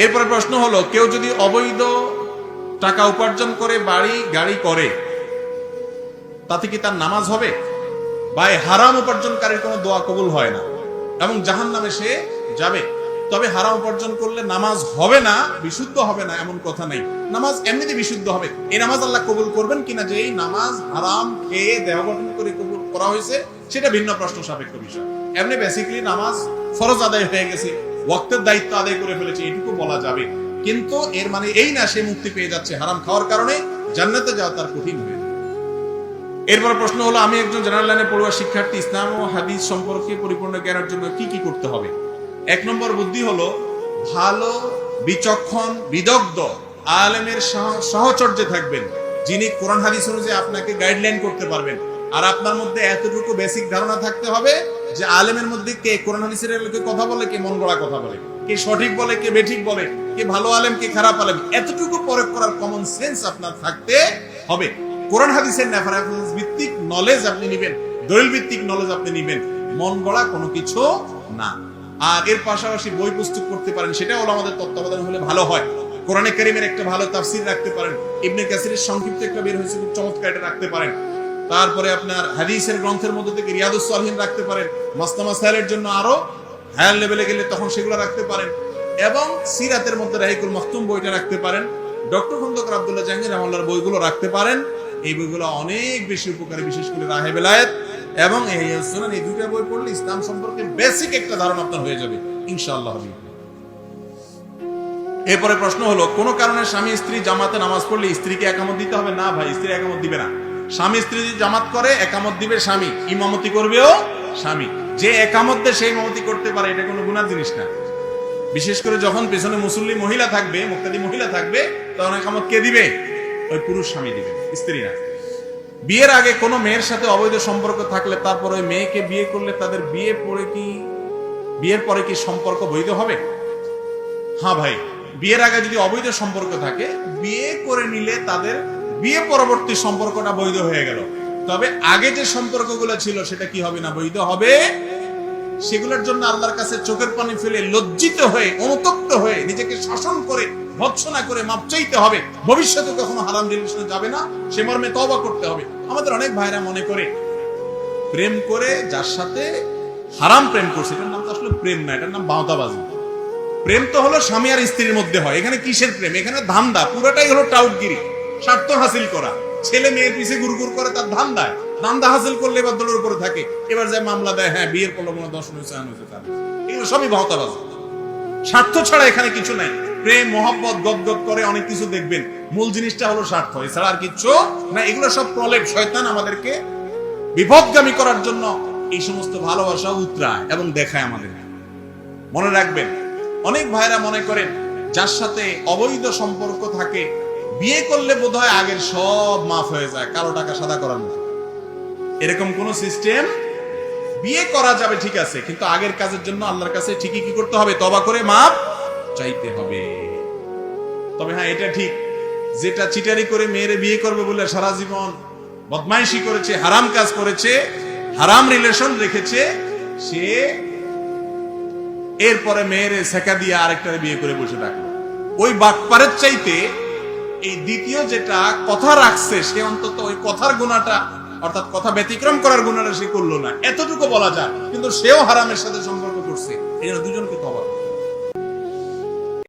এরপরে প্রশ্ন হলো, কেউ যদি অবৈধ টাকা উপার্জন করে বাড়ি গাড়ি করে, তাতে কি তার নামাজ হবে? বা হারাম উপার্জনকারীর কোনো দোয়া কবুল হয় না এবং জাহান্নামে সে যাবে। তবে হারাম উপার্জন করলে নামাজ হবে না, বিশুদ্ধ হবে না এমন কথা নেই। নামাজ এমনিতে বিশুদ্ধ হবে। এই নামাজ আল্লাহ কবুল করবেন কিনা, যে এই নামাজ হারাম খেয়ে দেহ গঠন করে কবুল করা হয়েছে, সেটা ভিন্ন প্রশ্ন সাপেক্ষ বিষয়। এমনি বেসিক্যালি নামাজ ফরজ আদায় হয়ে গেছে, ওয়াক্তের দায়িত্ব আদায় করে ফেলেছে, এটুকু বলা যাবে। কিন্তু এর মানে এই না সে মুক্তি পেয়ে যাচ্ছে, হারাম খাওয়ার কারণে জান্নাতে যাওয়া তার কঠিন হয়ে যাবে। এরপর প্রশ্ন হলো, আমি একজন জেনারেল লাইনে পড়ুয়া শিক্ষার্থী, ইসলাম ও হাদিস সম্পর্কে পরিপূর্ণ জ্ঞানের জন্য কি কি করতে হবে? 1 নম্বর বুদ্ধি হলো, ভালো বিচক্ষণ বিদগ্ধ আলেমের সহচর্যে থাকবেন, যিনি কোরআন হাদিস অনুযায়ী আপনাকে গাইডলাইন করতে পারবেন। আর আপনার মধ্যে এতটুকু বেসিক ধারণা থাকতে হবে যে আলেমের মধ্যে কে কোরআন হাদিসের লোকে কথা বলে, কে মন গড়া কথা বলে, কে সঠিক বলে, কে বেঠিক বলে, কে ভালো আলেম, কে খারাপ আলেম, এতটুকু প্রয়োগ করার কমন সেন্স আপনার থাকতে হবে। কোরআন হাদিসের রেফারেন্স ভিত্তিক নলেজ আপনি নেবেন, দলিল ভিত্তিক নলেজ আপনি নেবেন, মন গড়া কোনো কিছু না। আর এর পাশাপাশি বই পুস্তক করতে পারেন, সেটা হলো আমাদের তত্ত্বাবধান হলে ভালো হয়। কোরআনে কারীমের একটা ভালো তাফসীর রাখতে পারেন, ইবনে কাসিরের সংক্ষিপ্ত একটা বের হয়েছে খুব চমৎকার, এটা রাখতে পারেন। তারপরে আপনার হাদিসের গ্রন্থের মধ্যে থেকে রিয়াদুস সালিহিন রাখতে পারেন, মাসনা মাসাইলের জন্য আরো হায়ার লেভেলে গেলে তখন সেগুলো রাখতে পারেন। এবং সিরাতের মধ্যে রাহিকুল মাখতুম বইটা রাখতে পারেন, ডক্টর খন্দকার আব্দুল্লাহ জাহাঙ্গীর রহমাতুল্লাহর বইগুলো রাখতে পারেন। এই বইগুলো অনেক বেশি উপকারী, বিশেষ করে রাহে বেলায়েত এবং ইহইয়া সুনান, এই দুইটা বই পড়লে ইসলাম সম্পর্কে বেসিক একটা ধারণা আপনার হয়ে যাবে ইনশাআল্লাহ। এরপরে প্রশ্ন হলো, কোন কারণে স্বামী স্ত্রী জামাতে নামাজ পড়লে স্ত্রীকে একামত দিতে হবে? না ভাই, স্ত্রী একামত দিবে না। স্বামী স্ত্রী যদি জামাত করে, একামত দিবে স্বামী, ইমামতি করবেও স্বামী। যে একামত দেয় সেই ইমামতি করতে পারে, এটা কোনো গুনার জিনিস না। বিশেষ করে যখন পেছনে মুসল্লি মহিলা থাকবে, মুক্তাদি মহিলা থাকবে, তখন একামত কে দিবে? ওই পুরুষ স্বামী দিবে, স্ত্রী না। বিয়ের আগে কোনো মেয়ের সাথে অবৈধ সম্পর্ক থাকলে তারপর ওই মেয়েকে বিয়ে করলে তাদের বিয়ের পরে কি সম্পর্ক বৈধ হবে? হ্যাঁ ভাই, বিয়ের আগে যদি অবৈধ সম্পর্ক থাকে, বিয়ে করে নিলে তাদের বিয়ে পরবর্তী সম্পর্কটা বৈধ হয়ে গেল। তবে আগে যে সম্পর্কগুলো ছিল সেটা কি হবে না, বৈধ হবে। সেগুলোর জন্য আল্লাহর কাছে চোখের পানি ফেলে লজ্জিত হয়ে, অনুতপ্ত হয়ে, নিজেকে শাসন করে, ভৎসনা করে মাপ চাইতে হবে। ভবিষ্যতে কখনো হারাম রিলেশনে যাবে না, সে মর্মে তওবা করতে হবে। আমাদের অনেক ভাইরা মনে করে প্রেম করে যার সাথে হারাম প্রেম করছে, এটার নাম তো আসলে প্রেম না, এটার নাম বাউতাবাজি। প্রেম তো হলো স্বামী আর স্ত্রীর মধ্যে হয়। এখানে কিসের প্রেম? এখানে ধান্দা, পুরোটাই হলো টাউটগিরি, স্বার্থ হাসিল করা। ছেলে মেয়ের পিছে গুরগুর করে তার ধান্দায়, ধান্দা হাসিল করলে এবার দলের উপরে থাকে, এবার যায় মামলা দেয়, হ্যাঁ বিয়ের প্রলোভনে দর্শন হয়েছে, এগুলো সবই বাউতাবাজি। স্বার্থ ছাড়া এখানে কিছু নাই। প্রেম মহব্বত গদগদ করে অনেক কিছু দেখবেন, মূল জিনিসটা হলো স্বার্থ, এছাড়া আর কিছু না। এগুলো সব প্রলেপ, শয়তান আমাদেরকে বিপদগামী করার জন্য এই সমস্ত ভালোবাসা উতরায় এবং দেখায় আমাদেরকে। মনে রাখবেন, অনেক ভাইরা মনে করেন যার সাথে অবৈধ সম্পর্ক থাকে, বিয়ে করলে বোধহয় আগের সব মাফ হয়ে যায়, কালো টাকা সাদা করার মতো। এরকম কোন সিস্টেম। বিয়ে করা যাবে ঠিক আছে, কিন্তু আগের কাজের জন্য আল্লাহর কাছে ঠিকই কি করতে হবে? তওবা করে মাফ চাইতে হবে। তবে হ্যাঁ, এটা ঠিক, যেটা চিটারি করে মেয়েরে বিয়ে করবে বলে সারা জীবন বদমাইশি করেছে, হারাম কাজ করেছে, হারাম রিলেশন রেখেছে, সে এরপরে মেয়েরে সেকা দিয়ে আরেকটারে বিয়ে করে বসে থাকলো। ওই বাটপারের চাইতে এই দ্বিতীয় যেটা কথা রাখছে, সে অন্তত ওই কথার গুণাটা, অর্থাৎ কথা ব্যতিক্রম করার গুণাটা সে করলো না, এতটুকু বলা যায়। কিন্তু সেও হারামের সাথে সম্পর্ক করছে, এই জন্য দুজনকে তওবা।